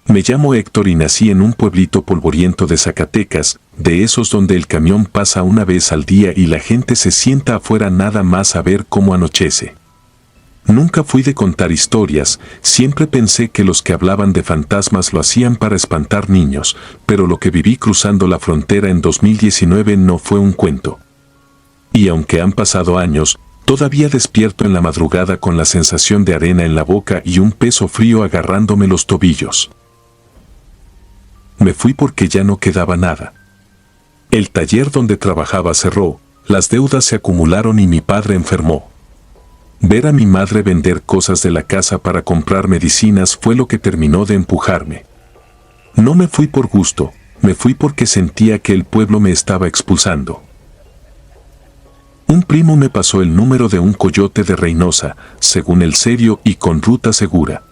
Me llamo Héctor y nací en un pueblito polvoriento de Zacatecas, de esos donde el camión pasa una vez al día y la gente se sienta afuera nada más a ver cómo anochece. Nunca fui de contar historias, siempre pensé que los que hablaban de fantasmas lo hacían para espantar niños, pero lo que viví cruzando la frontera en 2019 no fue un cuento. Y aunque han pasado años, todavía despierto en la madrugada con la sensación de arena en la boca y un peso frío agarrándome los tobillos. Me fui porque ya no quedaba nada. El taller donde trabajaba cerró, las deudas se acumularon y mi padre enfermó. Ver a mi madre vender cosas de la casa para comprar medicinas fue lo que terminó de empujarme. No me fui por gusto, me fui porque sentía que el pueblo me estaba expulsando. Un primo me pasó el número de un coyote de Reynosa, según el serio y con ruta segura.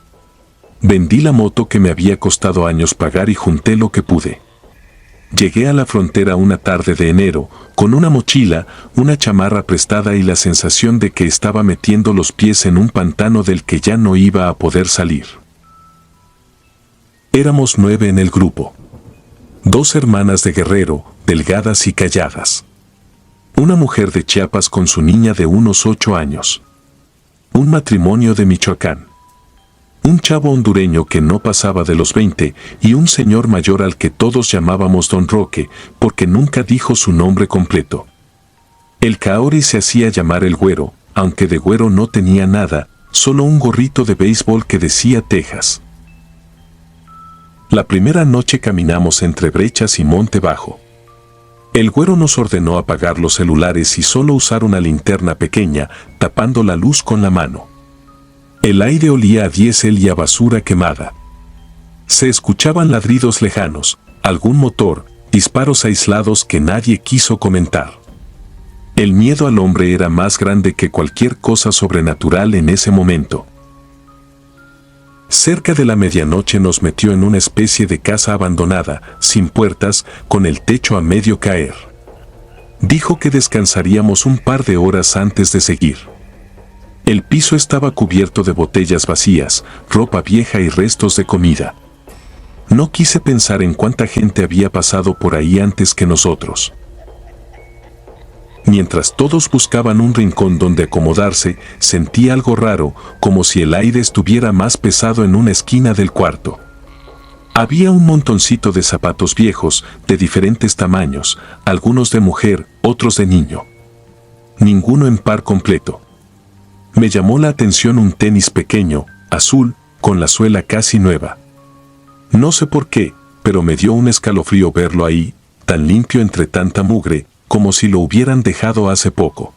Vendí la moto que me había costado años pagar y junté lo que pude. Llegué a la frontera una tarde de enero, con una mochila, una chamarra prestada y la sensación de que estaba metiendo los pies en un pantano del que ya no iba a poder salir. Éramos 9 en el grupo. 2 hermanas de Guerrero, delgadas y calladas. Una mujer de Chiapas con su niña de unos 8 años. Un matrimonio de Michoacán. Un chavo hondureño que no pasaba de los 20 y un señor mayor al que todos llamábamos Don Roque, porque nunca dijo su nombre completo. El caori se hacía llamar el güero, aunque de güero no tenía nada, solo un gorrito de béisbol que decía Texas. La primera noche caminamos entre Brechas y Monte Bajo. El güero nos ordenó apagar los celulares y solo usar una linterna pequeña, tapando la luz con la mano. El aire olía a diésel y a basura quemada. Se escuchaban ladridos lejanos, algún motor, disparos aislados que nadie quiso comentar. El miedo al hombre era más grande que cualquier cosa sobrenatural en ese momento. Cerca de la medianoche nos metió en una especie de casa abandonada, sin puertas, con el techo a medio caer. Dijo que descansaríamos un par de horas antes de seguir. El piso estaba cubierto de botellas vacías, ropa vieja y restos de comida. No quise pensar en cuánta gente había pasado por ahí antes que nosotros. Mientras todos buscaban un rincón donde acomodarse, sentí algo raro, como si el aire estuviera más pesado en una esquina del cuarto. Había un montoncito de zapatos viejos, de diferentes tamaños, algunos de mujer, otros de niño. Ninguno en par completo. Me llamó la atención un tenis pequeño, azul, con la suela casi nueva. No sé por qué, pero me dio un escalofrío verlo ahí, tan limpio entre tanta mugre, como si lo hubieran dejado hace poco.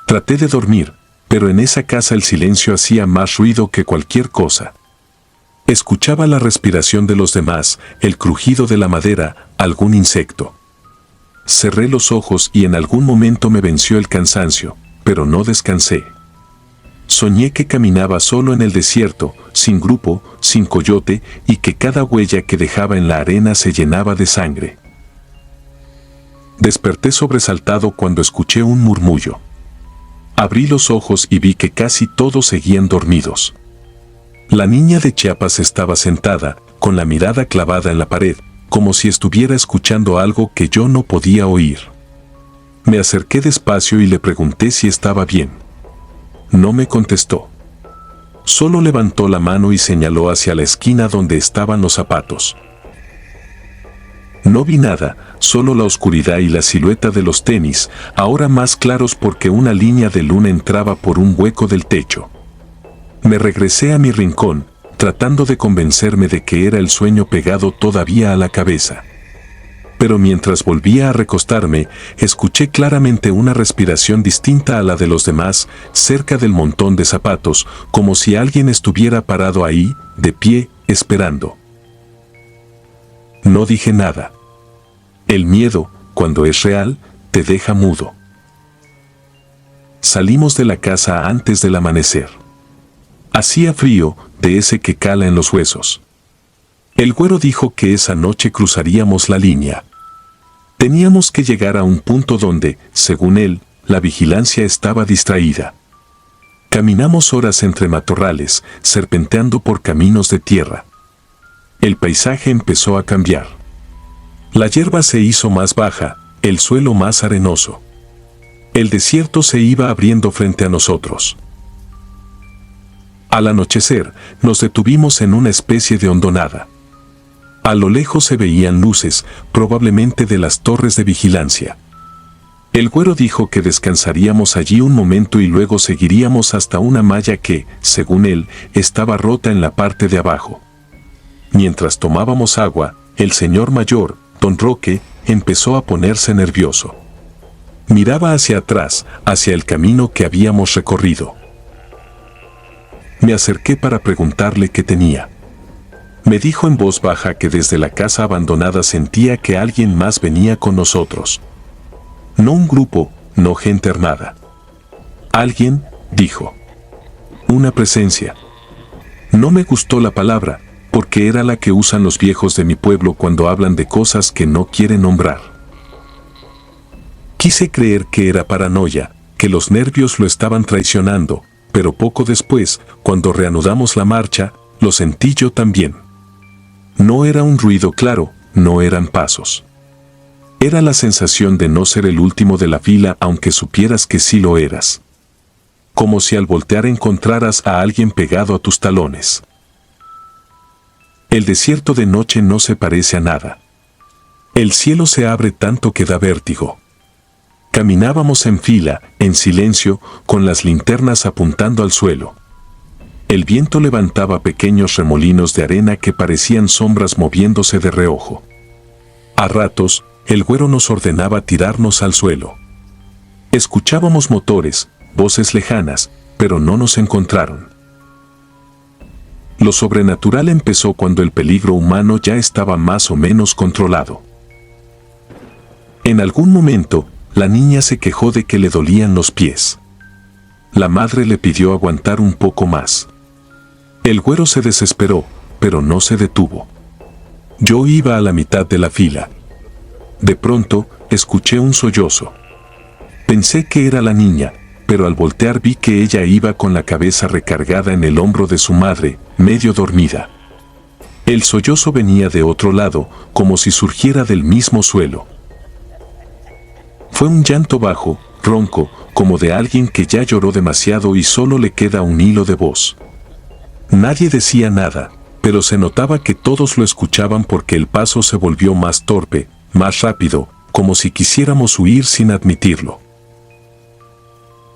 Traté de dormir, pero en esa casa el silencio hacía más ruido que cualquier cosa. Escuchaba la respiración de los demás, el crujido de la madera, algún insecto. Cerré los ojos y en algún momento me venció el cansancio, pero no descansé. Soñé que caminaba solo en el desierto, sin grupo, sin coyote, y que cada huella que dejaba en la arena se llenaba de sangre. Desperté sobresaltado cuando escuché un murmullo. Abrí los ojos y vi que casi todos seguían dormidos. La niña de Chiapas estaba sentada, con la mirada clavada en la pared, como si estuviera escuchando algo que yo no podía oír. Me acerqué despacio y le pregunté si estaba bien. No me contestó. Solo levantó la mano y señaló hacia la esquina donde estaban los zapatos. No vi nada, solo la oscuridad y la silueta de los tenis, ahora más claros porque una línea de luna entraba por un hueco del techo. Me regresé a mi rincón, tratando de convencerme de que era el sueño pegado todavía a la cabeza. Pero mientras volvía a recostarme, escuché claramente una respiración distinta a la de los demás, cerca del montón de zapatos, como si alguien estuviera parado ahí, de pie, esperando. No dije nada. El miedo, cuando es real, te deja mudo. Salimos de la casa antes del amanecer. Hacía frío, de ese que cala en los huesos. El güero dijo que esa noche cruzaríamos la línea. Teníamos que llegar a un punto donde, según él, la vigilancia estaba distraída. Caminamos horas entre matorrales, serpenteando por caminos de tierra. el paisaje empezó a cambiar. La hierba se hizo más baja, el suelo más arenoso. El desierto se iba abriendo frente a nosotros. Al anochecer, nos detuvimos en una especie de hondonada. A lo lejos se veían luces, probablemente de las torres de vigilancia. El güero dijo que descansaríamos allí un momento y luego seguiríamos hasta una malla que, según él, estaba rota en la parte de abajo. Mientras tomábamos agua, el señor mayor, don Roque, empezó a ponerse nervioso. Miraba hacia atrás, hacia el camino que habíamos recorrido. Me acerqué para preguntarle qué tenía. Me dijo en voz baja que desde la casa abandonada sentía que alguien más venía con nosotros. No un grupo, no gente armada. Alguien, dijo. Una presencia. No me gustó la palabra, porque era la que usan los viejos de mi pueblo cuando hablan de cosas que no quieren nombrar. Quise creer que era paranoia, que los nervios lo estaban traicionando, pero poco después, cuando reanudamos la marcha, lo sentí yo también. No era un ruido claro, no eran pasos. Era la sensación de no ser el último de la fila aunque supieras que sí lo eras. Como si al voltear encontraras a alguien pegado a tus talones. El desierto de noche no se parece a nada. El cielo se abre tanto que da vértigo. Caminábamos en fila, en silencio, con las linternas apuntando al suelo. El viento levantaba pequeños remolinos de arena que parecían sombras moviéndose de reojo. A ratos, el güero nos ordenaba tirarnos al suelo. Escuchábamos motores, voces lejanas, pero no nos encontraron. Lo sobrenatural empezó cuando el peligro humano ya estaba más o menos controlado. En algún momento, la niña se quejó de que le dolían los pies. La madre le pidió aguantar un poco más. El güero se desesperó, pero no se detuvo. Yo iba a la mitad de la fila. De pronto, escuché un sollozo. Pensé que era la niña, pero al voltear vi que ella iba con la cabeza recargada en el hombro de su madre, medio dormida. El sollozo venía de otro lado, como si surgiera del mismo suelo. Fue un llanto bajo, ronco, como de alguien que ya lloró demasiado y solo le queda un hilo de voz. Nadie decía nada, pero se notaba que todos lo escuchaban porque el paso se volvió más torpe, más rápido, como si quisiéramos huir sin admitirlo.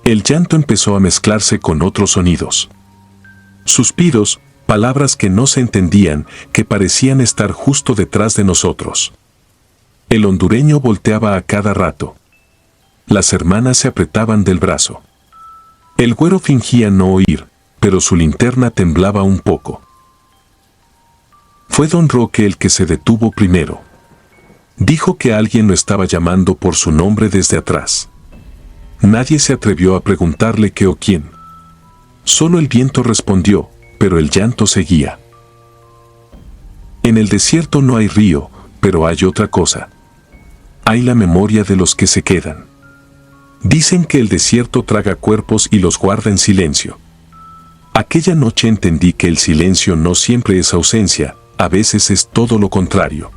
El llanto empezó a mezclarse con otros sonidos. Suspiros, palabras que no se entendían, que parecían estar justo detrás de nosotros. El hondureño volteaba a cada rato. Las hermanas se apretaban del brazo. El güero fingía no oír, pero su linterna temblaba un poco. Fue don Roque el que se detuvo primero. Dijo que alguien lo estaba llamando por su nombre desde atrás. Nadie se atrevió a preguntarle qué o quién. Solo el viento respondió, pero el llanto seguía. En el desierto no hay río, pero hay otra cosa. Hay la memoria de los que se quedan. Dicen que el desierto traga cuerpos y los guarda en silencio. Aquella noche entendí que el silencio no siempre es ausencia, a veces es todo lo contrario.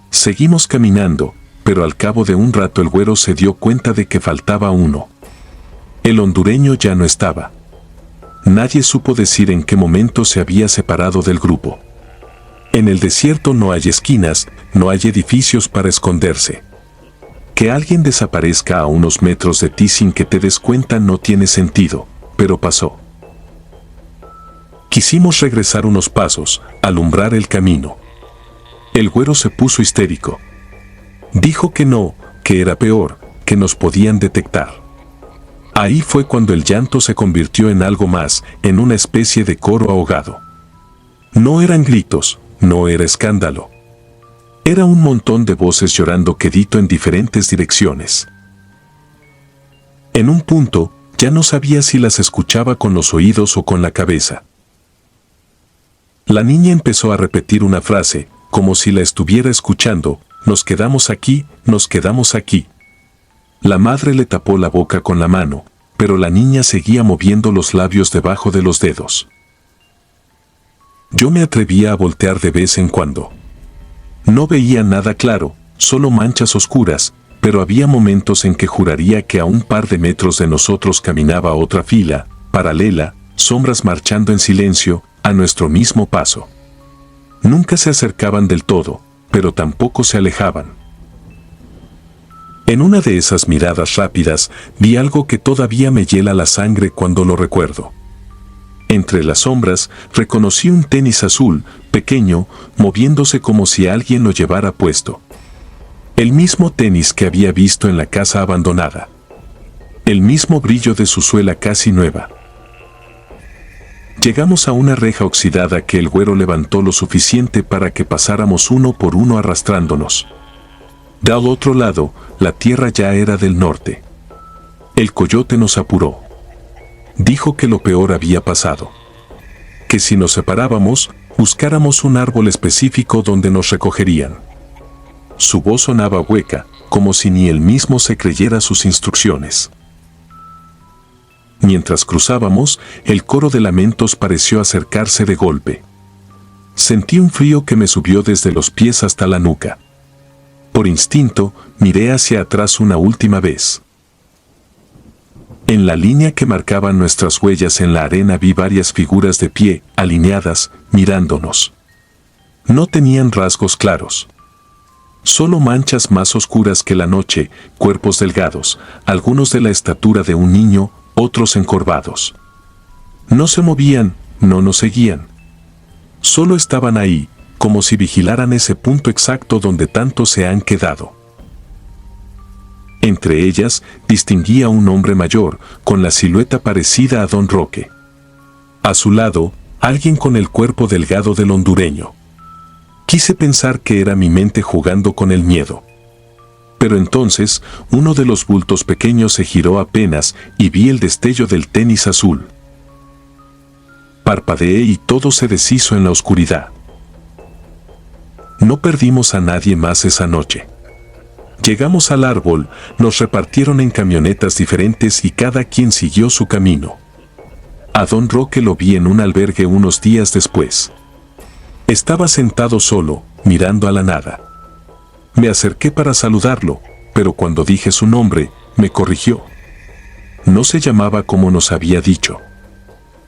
Seguimos caminando, pero al cabo de un rato el güero se dio cuenta de que faltaba uno. El hondureño ya no estaba. Nadie supo decir en qué momento se había separado del grupo. En el desierto no hay esquinas, no hay edificios para esconderse. Que alguien desaparezca a unos metros de ti sin que te des cuenta no tiene sentido, pero pasó. Quisimos regresar unos pasos, alumbrar el camino. El güero se puso histérico. Dijo que no, que era peor, que nos podían detectar. Ahí fue cuando el llanto se convirtió en algo más, en una especie de coro ahogado. No eran gritos, no era escándalo. Era un montón de voces llorando quedito en diferentes direcciones. En un punto, ya no sabía si las escuchaba con los oídos o con la cabeza. La niña empezó a repetir una frase, como si la estuviera escuchando: nos quedamos aquí, nos quedamos aquí. La madre le tapó la boca con la mano, pero la niña seguía moviendo los labios debajo de los dedos. Yo me atrevía a voltear de vez en cuando. No veía nada claro, solo manchas oscuras, pero había momentos en que juraría que a un par de metros de nosotros caminaba otra fila, paralela, sombras marchando en silencio, a nuestro mismo paso. Nunca se acercaban del todo, pero tampoco se alejaban. En una de esas miradas rápidas, vi algo que todavía me hiela la sangre cuando lo recuerdo. Entre las sombras, reconocí un tenis azul, pequeño, moviéndose como si alguien lo llevara puesto. El mismo tenis que había visto en la casa abandonada. El mismo brillo de su suela casi nueva. Llegamos a una reja oxidada que el güero levantó lo suficiente para que pasáramos uno por uno arrastrándonos. Del otro lado, la tierra ya era del norte. El coyote nos apuró. Dijo que lo peor había pasado. Que si nos separábamos, buscáramos un árbol específico donde nos recogerían. Su voz sonaba hueca, como si ni él mismo se creyera sus instrucciones. Mientras cruzábamos, el coro de lamentos pareció acercarse de golpe. Sentí un frío que me subió desde los pies hasta la nuca. Por instinto, miré hacia atrás una última vez. En la línea que marcaban nuestras huellas en la arena vi varias figuras de pie, alineadas, mirándonos. No tenían rasgos claros. Solo manchas más oscuras que la noche, cuerpos delgados, algunos de la estatura de un niño, otros encorvados. No se movían, no nos seguían. Solo estaban ahí, como si vigilaran ese punto exacto donde tantos se han quedado. Entre ellas, distinguí a un hombre mayor, con la silueta parecida a Don Roque. A su lado, alguien con el cuerpo delgado del hondureño. Quise pensar que era mi mente jugando con el miedo. Pero entonces, uno de los bultos pequeños se giró apenas y vi el destello del tenis azul. Parpadeé y todo se deshizo en la oscuridad. No perdimos a nadie más esa noche. Llegamos al árbol, nos repartieron en camionetas diferentes y cada quien siguió su camino. A Don Roque lo vi en un albergue unos días después. Estaba sentado solo, mirando a la nada. Me acerqué para saludarlo, pero cuando dije su nombre, me corrigió. No se llamaba como nos había dicho.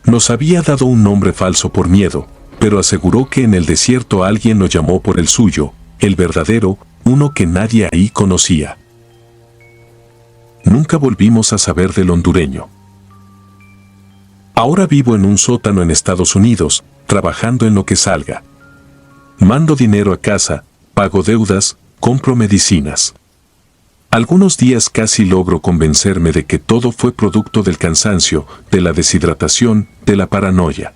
Nos había dado un nombre falso por miedo, pero aseguró que en el desierto alguien lo llamó por el suyo, el verdadero, uno que nadie ahí conocía. Nunca volvimos a saber del hondureño. Ahora vivo en un sótano en Estados Unidos, trabajando en lo que salga. Mando dinero a casa, pago deudas, compro medicinas. Algunos días casi logro convencerme de que todo fue producto del cansancio, de la deshidratación, de la paranoia.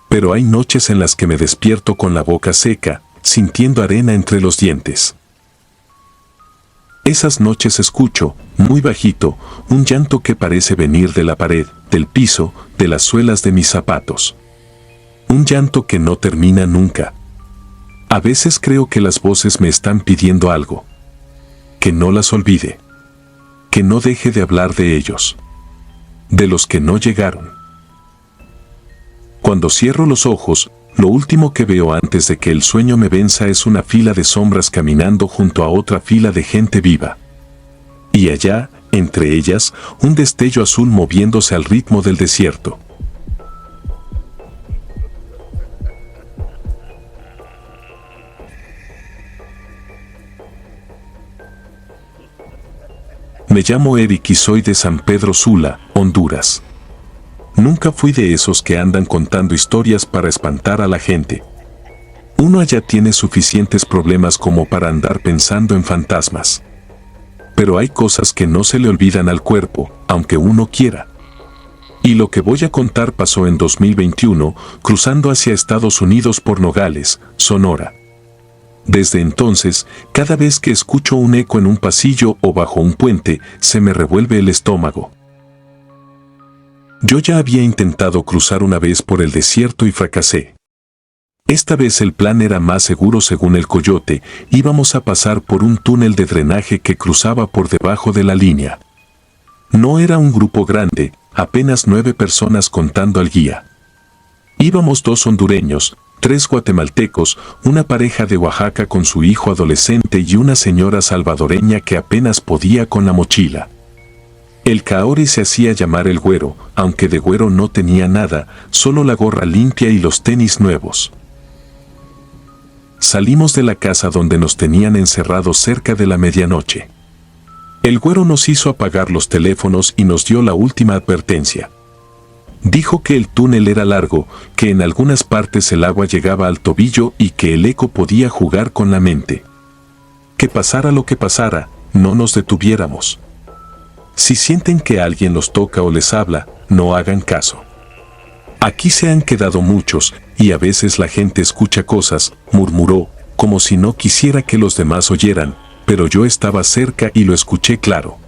Pero hay noches en las que me despierto con la boca seca, sintiendo arena entre los dientes. Esas noches escucho, muy bajito, un llanto que parece venir de la pared, del piso, de las suelas de mis zapatos. Un llanto que no termina nunca. A veces creo que las voces me están pidiendo algo. Que no las olvide. Que no deje de hablar de ellos. De los que no llegaron. Cuando cierro los ojos, lo último que veo antes de que el sueño me venza es una fila de sombras caminando junto a otra fila de gente viva. Y allá, entre ellas, un destello azul moviéndose al ritmo del desierto. Me llamo Eric y soy de San Pedro Sula, Honduras. Nunca fui de esos que andan contando historias para espantar a la gente. Uno allá tiene suficientes problemas como para andar pensando en fantasmas. Pero hay cosas que no se le olvidan al cuerpo, aunque uno quiera. Y lo que voy a contar pasó en 2021, cruzando hacia Estados Unidos por Nogales, Sonora. Desde entonces, cada vez que escucho un eco en un pasillo o bajo un puente, se me revuelve el estómago. Yo ya había intentado cruzar una vez por el desierto y fracasé. Esta vez el plan era más seguro según el coyote, íbamos a pasar por un túnel de drenaje que cruzaba por debajo de la línea. No era un grupo grande, apenas 9 personas contando al guía. Íbamos 2 hondureños, 3 guatemaltecos, una pareja de Oaxaca con su hijo adolescente y una señora salvadoreña que apenas podía con la mochila. El caori se hacía llamar el güero, aunque de güero no tenía nada, solo la gorra limpia y los tenis nuevos. Salimos de la casa donde nos tenían encerrados cerca de la medianoche. El güero nos hizo apagar los teléfonos y nos dio la última advertencia. Dijo que el túnel era largo, que en algunas partes el agua llegaba al tobillo y que el eco podía jugar con la mente. Que pasara lo que pasara, no nos detuviéramos. Si sienten que alguien los toca o les habla, no hagan caso. Aquí se han quedado muchos, y a veces la gente escucha cosas, murmuró, como si no quisiera que los demás oyeran, pero yo estaba cerca y lo escuché claro.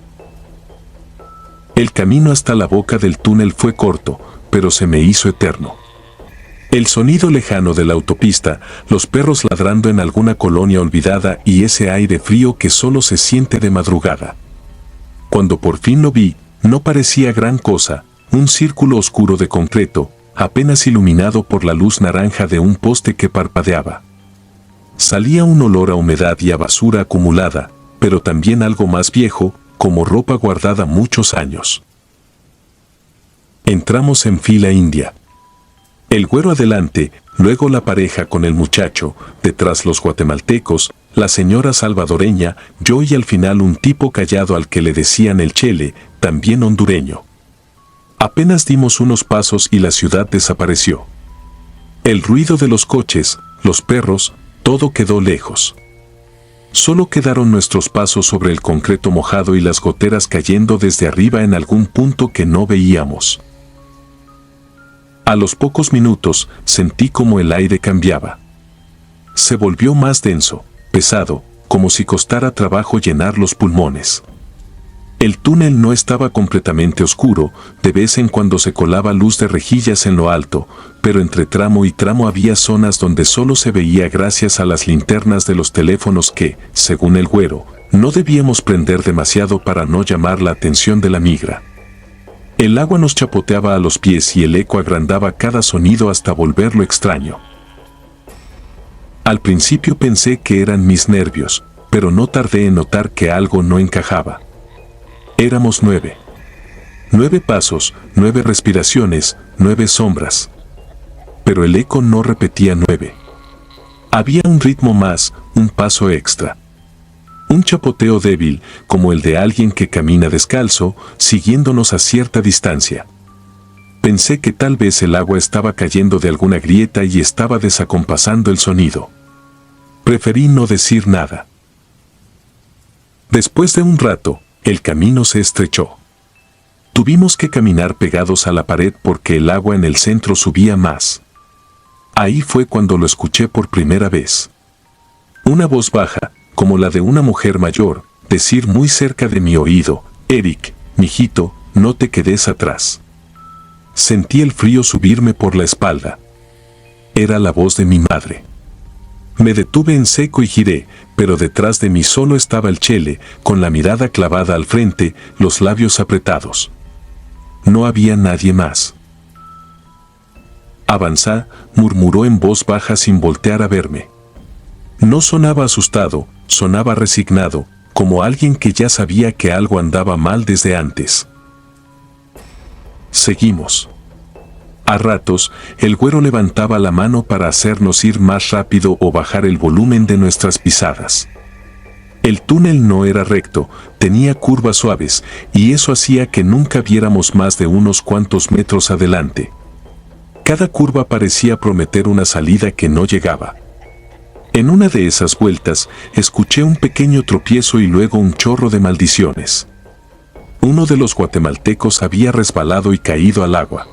El camino hasta la boca del túnel fue corto, pero se me hizo eterno. El sonido lejano de la autopista, los perros ladrando en alguna colonia olvidada y ese aire frío que solo se siente de madrugada. Cuando por fin lo vi, no parecía gran cosa, un círculo oscuro de concreto, apenas iluminado por la luz naranja de un poste que parpadeaba. Salía un olor a humedad y a basura acumulada, pero también algo más viejo, como ropa guardada muchos años. Entramos en fila india. El güero adelante, luego la pareja con el muchacho, detrás los guatemaltecos, la señora salvadoreña, yo y al final un tipo callado al que le decían el chele, también hondureño. Apenas dimos unos pasos y la ciudad desapareció. El ruido de los coches, los perros, todo quedó lejos. Solo quedaron nuestros pasos sobre el concreto mojado y las goteras cayendo desde arriba en algún punto que no veíamos. A los pocos minutos sentí como el aire cambiaba. Se volvió más denso, pesado, como si costara trabajo llenar los pulmones. El túnel no estaba completamente oscuro, de vez en cuando se colaba luz de rejillas en lo alto, pero entre tramo y tramo había zonas donde solo se veía gracias a las linternas de los teléfonos que, según el güero, no debíamos prender demasiado para no llamar la atención de la migra. El agua nos chapoteaba a los pies y el eco agrandaba cada sonido hasta volverlo extraño. Al principio pensé que eran mis nervios, pero no tardé en notar que algo no encajaba. Éramos 9. 9 pasos, 9 respiraciones, 9 sombras. Pero el eco no repetía 9. Había un ritmo más, un paso extra. Un chapoteo débil, como el de alguien que camina descalzo, siguiéndonos a cierta distancia. Pensé que tal vez el agua estaba cayendo de alguna grieta y estaba desacompasando el sonido. Preferí no decir nada. Después de un rato, el camino se estrechó. Tuvimos que caminar pegados a la pared porque el agua en el centro subía más. Ahí fue cuando lo escuché por primera vez. Una voz baja, como la de una mujer mayor, decir muy cerca de mi oído, «Eric, mijito, no te quedes atrás». Sentí el frío subirme por la espalda. Era la voz de mi madre. Me detuve en seco y giré, pero detrás de mí solo estaba el chele, con la mirada clavada al frente, los labios apretados. No había nadie más. «Avanzá», murmuró en voz baja sin voltear a verme. No sonaba asustado, sonaba resignado, como alguien que ya sabía que algo andaba mal desde antes. Seguimos. A ratos, el güero levantaba la mano para hacernos ir más rápido o bajar el volumen de nuestras pisadas. El túnel no era recto, tenía curvas suaves, y eso hacía que nunca viéramos más de unos cuantos metros adelante. Cada curva parecía prometer una salida que no llegaba. En una de esas vueltas, escuché un pequeño tropiezo y luego un chorro de maldiciones. Uno de los guatemaltecos había resbalado y caído al agua.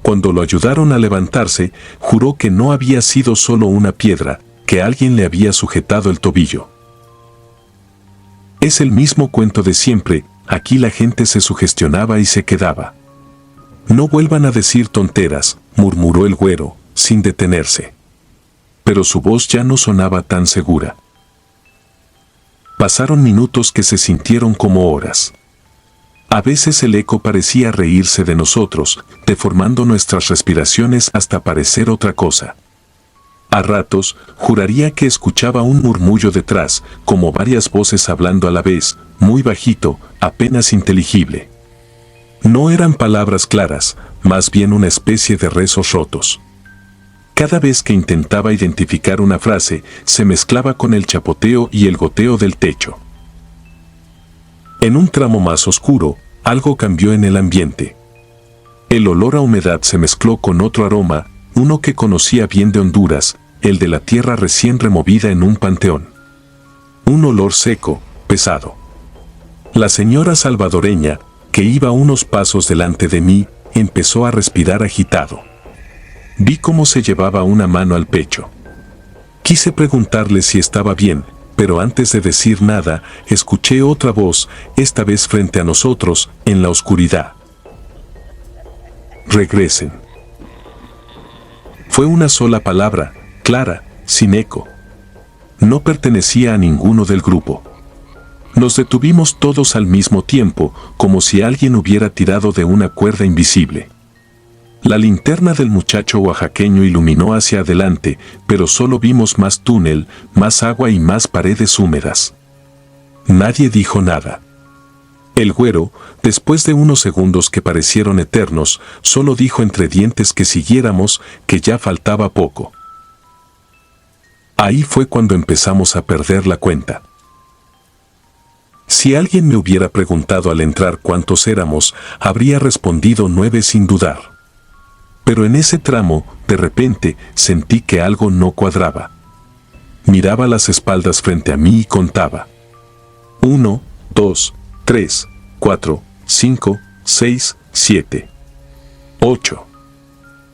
Cuando lo ayudaron a levantarse, juró que no había sido solo una piedra, que alguien le había sujetado el tobillo. Es el mismo cuento de siempre, aquí la gente se sugestionaba y se quedaba. «No vuelvan a decir tonteras», murmuró el güero, sin detenerse. Pero su voz ya no sonaba tan segura. Pasaron minutos que se sintieron como horas. A veces el eco parecía reírse de nosotros, deformando nuestras respiraciones hasta parecer otra cosa. A ratos, juraría que escuchaba un murmullo detrás, como varias voces hablando a la vez, muy bajito, apenas inteligible. No eran palabras claras, más bien una especie de rezos rotos. Cada vez que intentaba identificar una frase, se mezclaba con el chapoteo y el goteo del techo. En un tramo más oscuro, algo cambió en el ambiente. El olor a humedad se mezcló con otro aroma, uno que conocía bien de Honduras, el de la tierra recién removida en un panteón. Un olor seco, pesado. La señora salvadoreña, que iba unos pasos delante de mí, empezó a respirar agitado. Vi cómo se llevaba una mano al pecho. Quise preguntarle si estaba bien, pero antes de decir nada, escuché otra voz, esta vez frente a nosotros, en la oscuridad. Regresen. Fue una sola palabra, clara, sin eco. No pertenecía a ninguno del grupo. Nos detuvimos todos al mismo tiempo, como si alguien hubiera tirado de una cuerda invisible. La linterna del muchacho oaxaqueño iluminó hacia adelante, pero solo vimos más túnel, más agua y más paredes húmedas. Nadie dijo nada. El güero, después de unos segundos que parecieron eternos, solo dijo entre dientes que siguiéramos, que ya faltaba poco. Ahí fue cuando empezamos a perder la cuenta. Si alguien me hubiera preguntado al entrar cuántos éramos, habría respondido 9 sin dudar. Pero en ese tramo, de repente, sentí que algo no cuadraba. Miraba las espaldas frente a mí y contaba. 1, 2, 3, 4, 5, 6, 7, 8.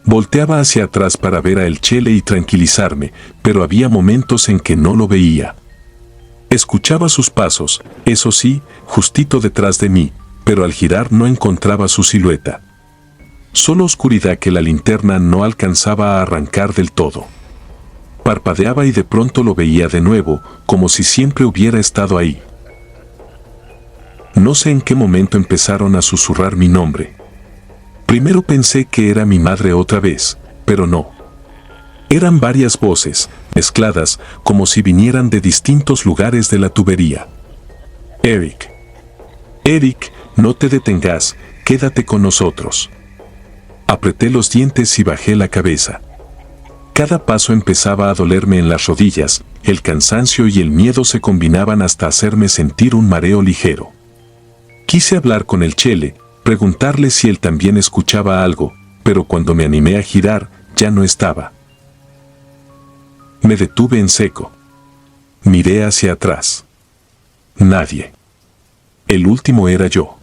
Volteaba hacia atrás para ver a El Chele y tranquilizarme, pero había momentos en que no lo veía. Escuchaba sus pasos, eso sí, justito detrás de mí, pero al girar no encontraba su silueta. Solo oscuridad que la linterna no alcanzaba a arrancar del todo. Parpadeaba y de pronto lo veía de nuevo, como si siempre hubiera estado ahí. No sé en qué momento empezaron a susurrar mi nombre. Primero pensé que era mi madre otra vez, pero no. Eran varias voces, mezcladas, como si vinieran de distintos lugares de la tubería. Eric. Eric, no te detengas, quédate con nosotros. Apreté los dientes y bajé la cabeza. Cada paso empezaba a dolerme en las rodillas, el cansancio y el miedo se combinaban hasta hacerme sentir un mareo ligero. Quise hablar con El Chele, preguntarle si él también escuchaba algo, pero cuando me animé a girar, ya no estaba. Me detuve en seco. Miré hacia atrás. Nadie. El último era yo.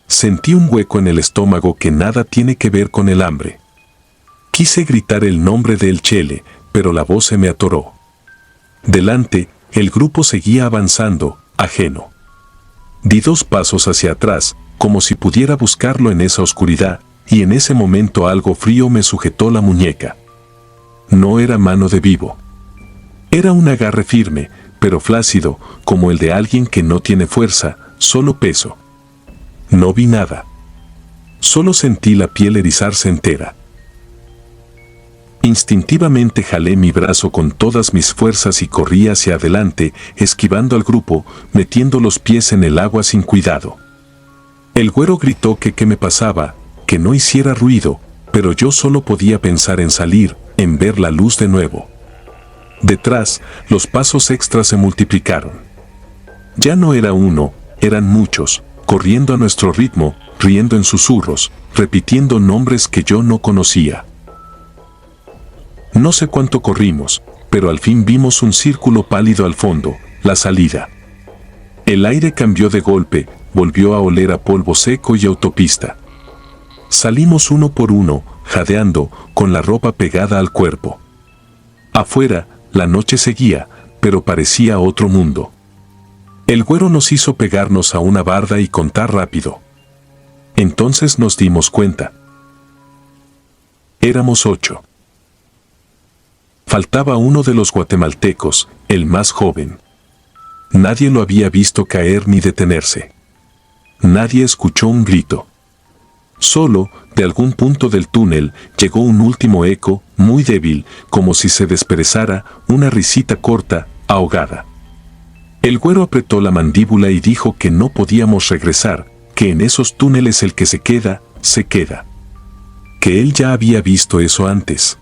Sentí un hueco en el estómago que nada tiene que ver con el hambre. Quise gritar el nombre de El Chele, pero la voz se me atoró. Delante, el grupo seguía avanzando, ajeno. Di 2 pasos hacia atrás, como si pudiera buscarlo en esa oscuridad, y en ese momento algo frío me sujetó la muñeca. No era mano de vivo. Era un agarre firme, pero flácido, como el de alguien que no tiene fuerza, solo peso. No vi nada. Solo sentí la piel erizarse entera. Instintivamente jalé mi brazo con todas mis fuerzas y corrí hacia adelante, esquivando al grupo, metiendo los pies en el agua sin cuidado. El güero gritó que qué me pasaba, que no hiciera ruido, pero yo solo podía pensar en salir, en ver la luz de nuevo. Detrás, los pasos extras se multiplicaron. Ya no era uno, eran muchos, corriendo a nuestro ritmo, riendo en susurros, repitiendo nombres que yo no conocía. No sé cuánto corrimos, pero al fin vimos un círculo pálido al fondo, la salida. El aire cambió de golpe, volvió a oler a polvo seco y autopista. Salimos uno por uno, jadeando, con la ropa pegada al cuerpo. Afuera, la noche seguía, pero parecía otro mundo. El güero nos hizo pegarnos a una barda y contar rápido. Entonces nos dimos cuenta. Éramos 8. Faltaba uno de los guatemaltecos, el más joven. Nadie lo había visto caer ni detenerse. nadie escuchó un grito. Solo, de algún punto del túnel, llegó un último eco, muy débil, como si se desperezara, una risita corta, ahogada. El güero apretó la mandíbula y dijo que no podíamos regresar, que en esos túneles el que se queda, se queda. Que él ya había visto eso antes.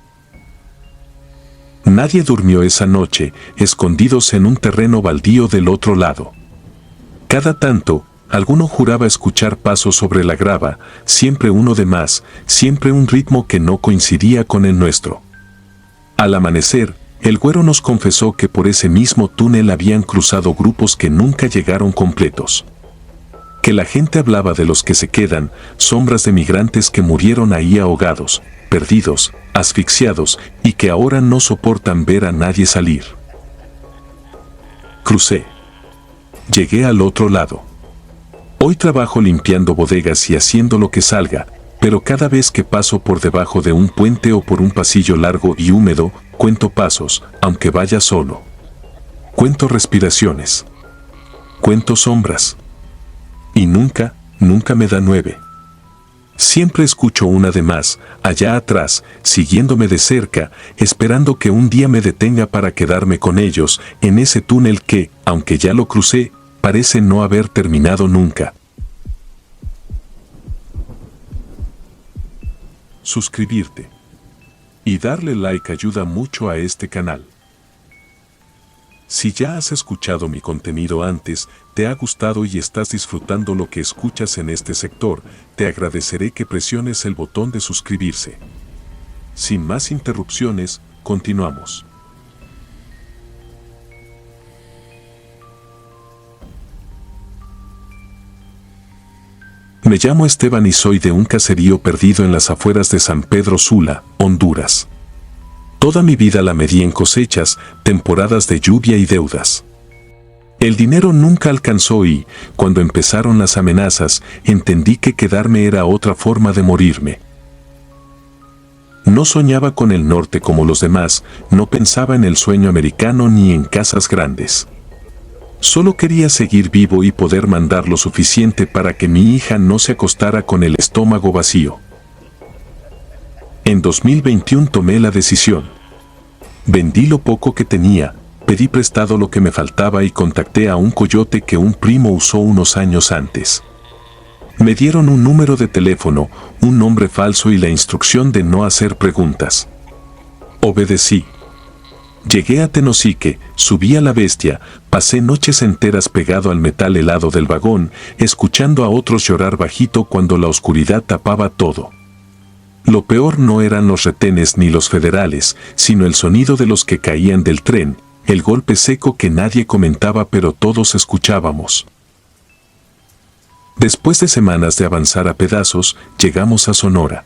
Nadie durmió esa noche, escondidos en un terreno baldío del otro lado. Cada tanto, alguno juraba escuchar pasos sobre la grava, siempre uno de más, siempre un ritmo que no coincidía con el nuestro. Al amanecer, el güero nos confesó que por ese mismo túnel habían cruzado grupos que nunca llegaron completos. Que la gente hablaba de los que se quedan, sombras de migrantes que murieron ahí ahogados, perdidos, asfixiados, y que ahora no soportan ver a nadie salir. Crucé. Llegué al otro lado. Hoy trabajo limpiando bodegas y haciendo lo que salga, pero cada vez que paso por debajo de un puente o por un pasillo largo y húmedo, cuento pasos, aunque vaya solo. Cuento respiraciones. Cuento sombras. Y nunca me da 9. Siempre escucho una de más, allá atrás, siguiéndome de cerca, esperando que un día me detenga para quedarme con ellos, en ese túnel que, aunque ya lo crucé, parece no haber terminado nunca. Suscribirte y darle like ayuda mucho a este canal. Si ya has escuchado mi contenido antes, te ha gustado y estás disfrutando lo que escuchas en este sector, te agradeceré que presiones el botón de suscribirse. Sin más interrupciones, continuamos. Me llamo Esteban y soy de un caserío perdido en las afueras de San Pedro Sula, Honduras. Toda mi vida la medí en cosechas, temporadas de lluvia y deudas. El dinero nunca alcanzó y, cuando empezaron las amenazas, entendí que quedarme era otra forma de morirme. No soñaba con el norte como los demás, no pensaba en el sueño americano ni en casas grandes. Solo quería seguir vivo y poder mandar lo suficiente para que mi hija no se acostara con el estómago vacío. En 2021 tomé la decisión. Vendí lo poco que tenía, pedí prestado lo que me faltaba y contacté a un coyote que un primo usó unos años antes. Me dieron un número de teléfono, un nombre falso y la instrucción de no hacer preguntas. Obedecí. Llegué a Tenosique, subí a la bestia, pasé noches enteras pegado al metal helado del vagón, escuchando a otros llorar bajito cuando la oscuridad tapaba todo. Lo peor no eran los retenes ni los federales, sino el sonido de los que caían del tren, el golpe seco que nadie comentaba pero todos escuchábamos. Después de semanas de avanzar a pedazos, llegamos a Sonora.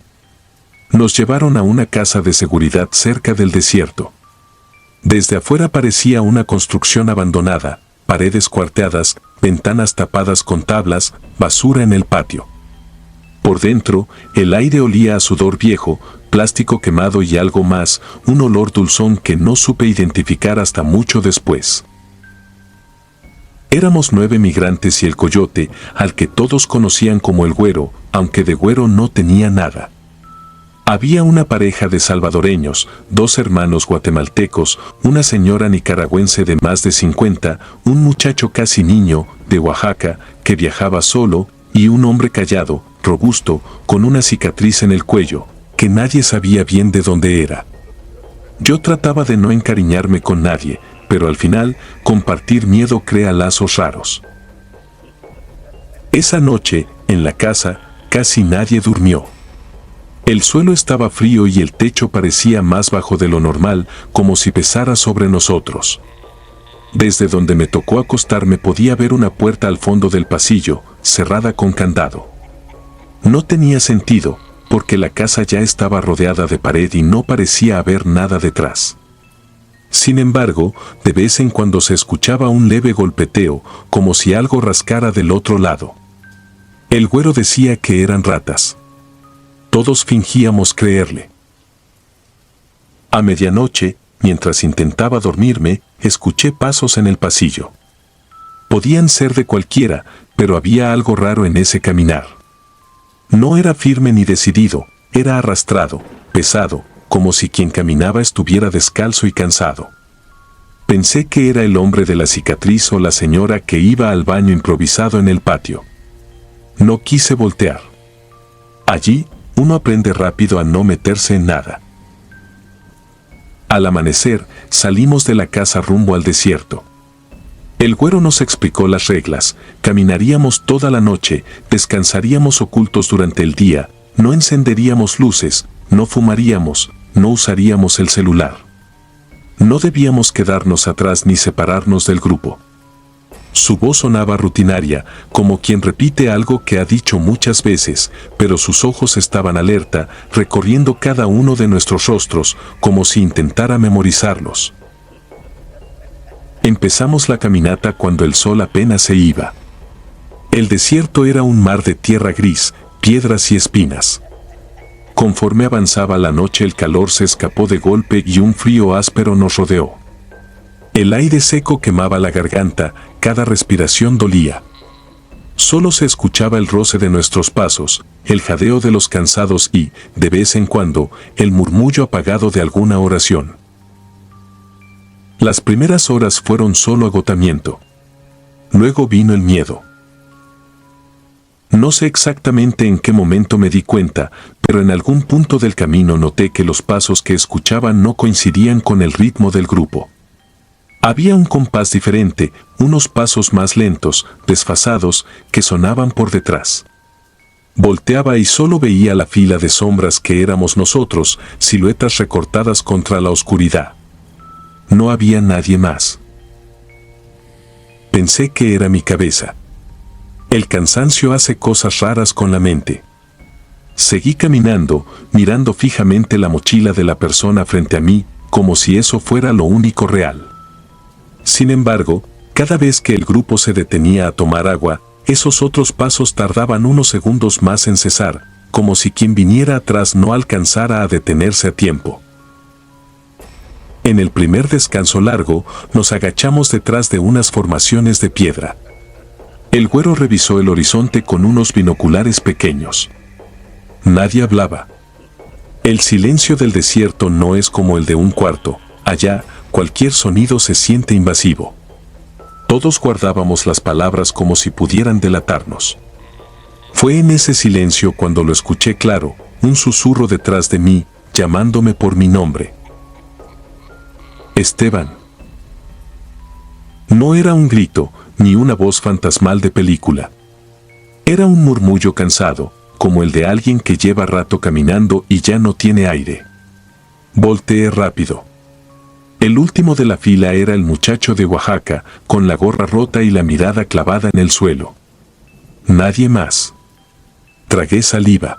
Nos llevaron a una casa de seguridad cerca del desierto. Desde afuera parecía una construcción abandonada, paredes cuarteadas, ventanas tapadas con tablas, basura en el patio. Por dentro, el aire olía a sudor viejo, plástico quemado y algo más, un olor dulzón que no supe identificar hasta mucho después. Éramos 9 migrantes y el coyote, al que todos conocían como el güero, aunque de güero no tenía nada. Había una pareja de salvadoreños, 2 hermanos guatemaltecos, una señora nicaragüense de más de 50, un muchacho casi niño, de Oaxaca, que viajaba solo, y un hombre callado, robusto, con una cicatriz en el cuello, que nadie sabía bien de dónde era. Yo trataba de no encariñarme con nadie, pero al final, compartir miedo crea lazos raros. Esa noche, en la casa, casi nadie durmió. El suelo estaba frío y el techo parecía más bajo de lo normal, como si pesara sobre nosotros. Desde donde me tocó acostarme podía ver una puerta al fondo del pasillo, cerrada con candado. No tenía sentido, porque la casa ya estaba rodeada de pared y no parecía haber nada detrás. Sin embargo, de vez en cuando se escuchaba un leve golpeteo, como si algo rascara del otro lado. El güero decía que eran ratas. Todos fingíamos creerle. A medianoche, mientras intentaba dormirme, escuché pasos en el pasillo. Podían ser de cualquiera, pero había algo raro en ese caminar. No era firme ni decidido, era arrastrado, pesado, como si quien caminaba estuviera descalzo y cansado. Pensé que era el hombre de la cicatriz o la señora que iba al baño improvisado en el patio. No quise voltear. Allí, uno aprende rápido a no meterse en nada. Al amanecer, salimos de la casa rumbo al desierto. El güero nos explicó las reglas: caminaríamos toda la noche, descansaríamos ocultos durante el día, no encenderíamos luces, no fumaríamos, no usaríamos el celular. No debíamos quedarnos atrás ni separarnos del grupo. Su voz sonaba rutinaria, como quien repite algo que ha dicho muchas veces, pero sus ojos estaban alerta, recorriendo cada uno de nuestros rostros, como si intentara memorizarlos. Empezamos la caminata cuando el sol apenas se iba. El desierto era un mar de tierra gris, piedras y espinas. Conforme avanzaba la noche, el calor se escapó de golpe y un frío áspero nos rodeó. El aire seco quemaba la garganta, cada respiración dolía. Solo se escuchaba el roce de nuestros pasos, el jadeo de los cansados y, de vez en cuando, el murmullo apagado de alguna oración. Las primeras horas fueron solo agotamiento. Luego vino el miedo. No sé exactamente en qué momento me di cuenta, pero en algún punto del camino noté que los pasos que escuchaba no coincidían con el ritmo del grupo. Había un compás diferente, unos pasos más lentos, desfasados, que sonaban por detrás. Volteaba y solo veía la fila de sombras que éramos nosotros, siluetas recortadas contra la oscuridad. No había nadie más. Pensé que era mi cabeza. El cansancio hace cosas raras con la mente. Seguí caminando, mirando fijamente la mochila de la persona frente a mí, como si eso fuera lo único real. Sin embargo, cada vez que el grupo se detenía a tomar agua, esos otros pasos tardaban unos segundos más en cesar, como si quien viniera atrás no alcanzara a detenerse a tiempo. En el primer descanso largo, nos agachamos detrás de unas formaciones de piedra. El güero revisó el horizonte con unos binoculares pequeños. Nadie hablaba. El silencio del desierto no es como el de un cuarto. Allá, cualquier sonido se siente invasivo. Todos guardábamos las palabras como si pudieran delatarnos. Fue en ese silencio cuando lo escuché claro, un susurro detrás de mí, llamándome por mi nombre. Esteban. No era un grito, ni una voz fantasmal de película. Era un murmullo cansado, como el de alguien que lleva rato caminando y ya no tiene aire. Volteé rápido. El último de la fila era el muchacho de Oaxaca, con la gorra rota y la mirada clavada en el suelo. Nadie más. Tragué saliva.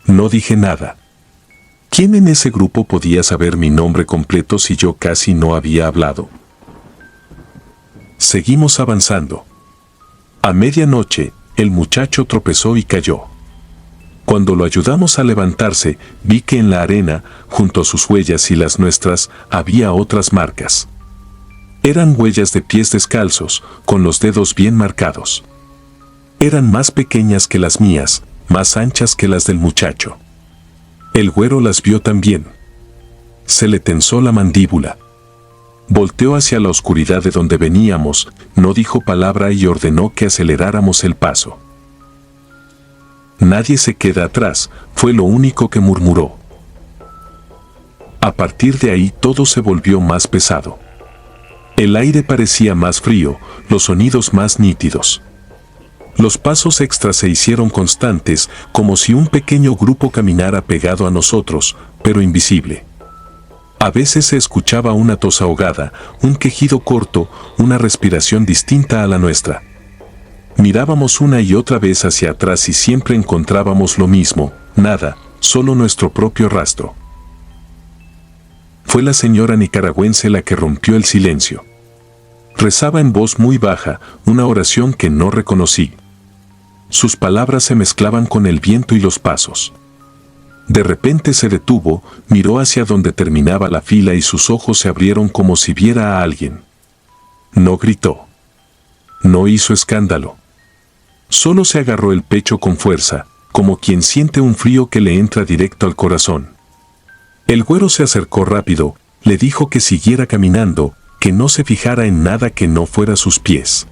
No dije nada. ¿Quién en ese grupo podía saber mi nombre completo si yo casi no había hablado? Seguimos avanzando. A medianoche, el muchacho tropezó y cayó. Cuando lo ayudamos a levantarse, vi que en la arena, junto a sus huellas y las nuestras, había otras marcas. Eran huellas de pies descalzos, con los dedos bien marcados. Eran más pequeñas que las mías, más anchas que las del muchacho. El güero las vio también. Se le tensó la mandíbula. Volteó hacia la oscuridad de donde veníamos, no dijo palabra y ordenó que aceleráramos el paso. Nadie se queda atrás, fue lo único que murmuró. A partir de ahí todo se volvió más pesado. El aire parecía más frío, los sonidos más nítidos. Los pasos extras se hicieron constantes, como si un pequeño grupo caminara pegado a nosotros, pero invisible. A veces se escuchaba una tos ahogada, un quejido corto, una respiración distinta a la nuestra. Mirábamos una y otra vez hacia atrás y siempre encontrábamos lo mismo, nada, solo nuestro propio rastro. Fue la señora nicaragüense la que rompió el silencio. Rezaba en voz muy baja, una oración que no reconocí. Sus palabras se mezclaban con el viento y los pasos. De repente se detuvo, miró hacia donde terminaba la fila y sus ojos se abrieron como si viera a alguien. No gritó. No hizo escándalo. Solo se agarró el pecho con fuerza, como quien siente un frío que le entra directo al corazón. El güero se acercó rápido, le dijo que siguiera caminando, que no se fijara en nada que no fuera sus pies.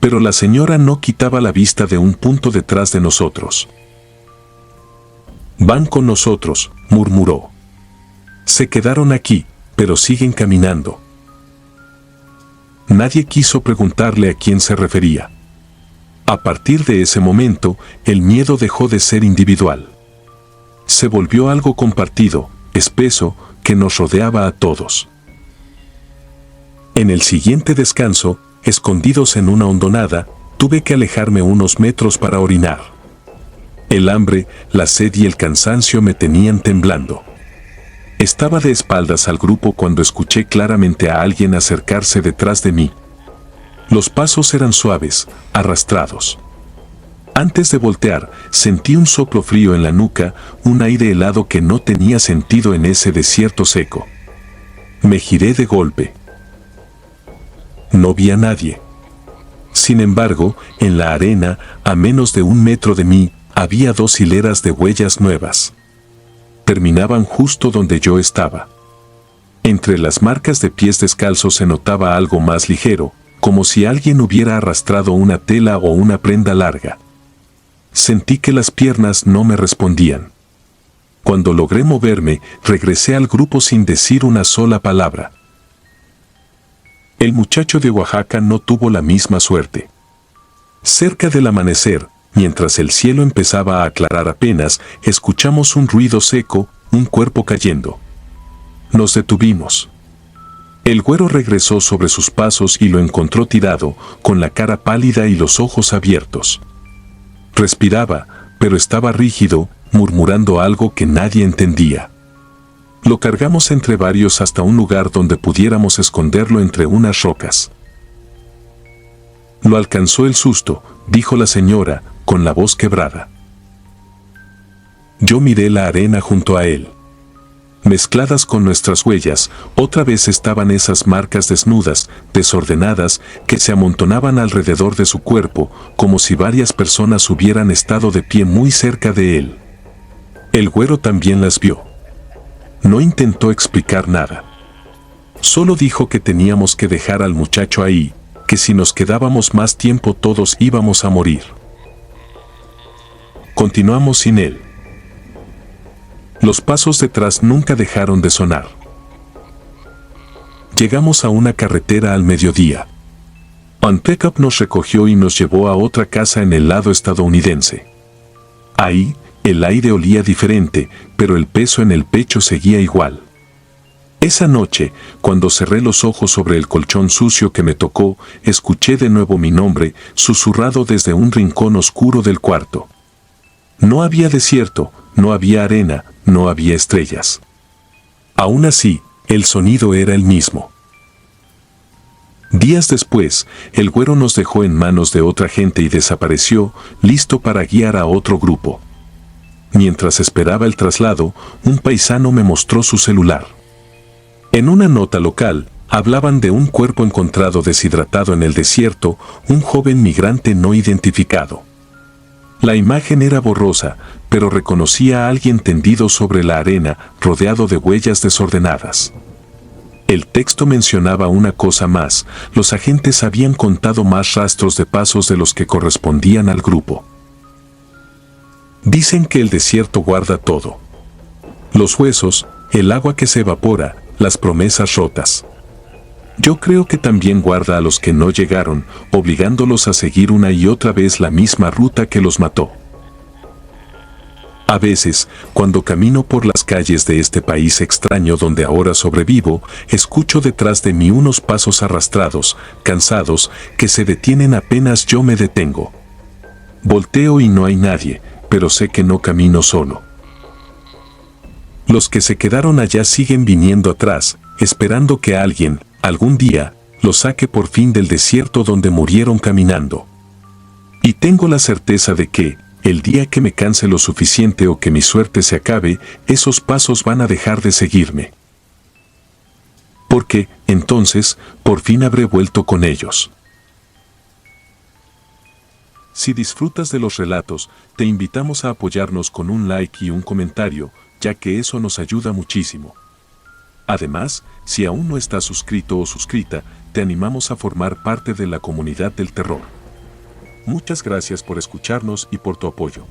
Pero la señora no quitaba la vista de un punto detrás de nosotros. «Van con nosotros», murmuró. «Se quedaron aquí, pero siguen caminando». Nadie quiso preguntarle a quién se refería. A partir de ese momento, el miedo dejó de ser individual. Se volvió algo compartido, espeso, que nos rodeaba a todos. En el siguiente descanso, escondidos en una hondonada, tuve que alejarme unos metros para orinar. El hambre, la sed y el cansancio me tenían temblando. Estaba de espaldas al grupo cuando escuché claramente a alguien acercarse detrás de mí. Los pasos eran suaves, arrastrados. Antes de voltear, sentí un soplo frío en la nuca, un aire helado que no tenía sentido en ese desierto seco. Me giré de golpe. No vi a nadie. Sin embargo, en la arena, a menos de 1 metro de mí, había 2 hileras de huellas nuevas. Terminaban justo donde yo estaba. Entre las marcas de pies descalzos se notaba algo más ligero, como si alguien hubiera arrastrado una tela o una prenda larga. Sentí que las piernas no me respondían. Cuando logré moverme, regresé al grupo sin decir una sola palabra. El muchacho de Oaxaca no tuvo la misma suerte. Cerca del amanecer, mientras el cielo empezaba a aclarar apenas, escuchamos un ruido seco, un cuerpo cayendo. Nos detuvimos. El güero regresó sobre sus pasos y lo encontró tirado, con la cara pálida y los ojos abiertos. Respiraba, pero estaba rígido, murmurando algo que nadie entendía. Lo cargamos entre varios hasta un lugar donde pudiéramos esconderlo entre unas rocas. Lo alcanzó el susto, dijo la señora, con la voz quebrada. Yo miré la arena junto a él. Mezcladas con nuestras huellas, otra vez estaban esas marcas desnudas, desordenadas, que se amontonaban alrededor de su cuerpo, como si varias personas hubieran estado de pie muy cerca de él. El güero también las vio. No intentó explicar nada. Solo dijo que teníamos que dejar al muchacho ahí, que si nos quedábamos más tiempo todos íbamos a morir. Continuamos sin él. Los pasos detrás nunca dejaron de sonar. Llegamos a una carretera al mediodía. Un pickup nos recogió y nos llevó a otra casa en el lado estadounidense. Ahí, el aire olía diferente, pero el peso en el pecho seguía igual. Esa noche, cuando cerré los ojos sobre el colchón sucio que me tocó, escuché de nuevo mi nombre, susurrado desde un rincón oscuro del cuarto. No había desierto, no había arena, no había estrellas. Aún así, el sonido era el mismo. Días después, el güero nos dejó en manos de otra gente y desapareció, listo para guiar a otro grupo. Mientras esperaba el traslado, un paisano me mostró su celular. En una nota local, hablaban de un cuerpo encontrado deshidratado en el desierto, un joven migrante no identificado. La imagen era borrosa, pero reconocía a alguien tendido sobre la arena, rodeado de huellas desordenadas. El texto mencionaba una cosa más: los agentes habían contado más rastros de pasos de los que correspondían al grupo. Dicen que el desierto guarda todo. Los huesos, el agua que se evapora, las promesas rotas. Yo creo que también guarda a los que no llegaron, obligándolos a seguir una y otra vez la misma ruta que los mató. A veces, cuando camino por las calles de este país extraño donde ahora sobrevivo, escucho detrás de mí unos pasos arrastrados, cansados, que se detienen apenas yo me detengo. Volteo y no hay nadie, pero sé que no camino solo. Los que se quedaron allá siguen viniendo atrás, esperando que alguien, algún día, los saque por fin del desierto donde murieron caminando. Y tengo la certeza de que, el día que me canse lo suficiente o que mi suerte se acabe, esos pasos van a dejar de seguirme. Porque, entonces, por fin habré vuelto con ellos. Si disfrutas de los relatos, te invitamos a apoyarnos con un like y un comentario, ya que eso nos ayuda muchísimo. Además, si aún no estás suscrito o suscrita, te animamos a formar parte de la comunidad del terror. Muchas gracias por escucharnos y por tu apoyo.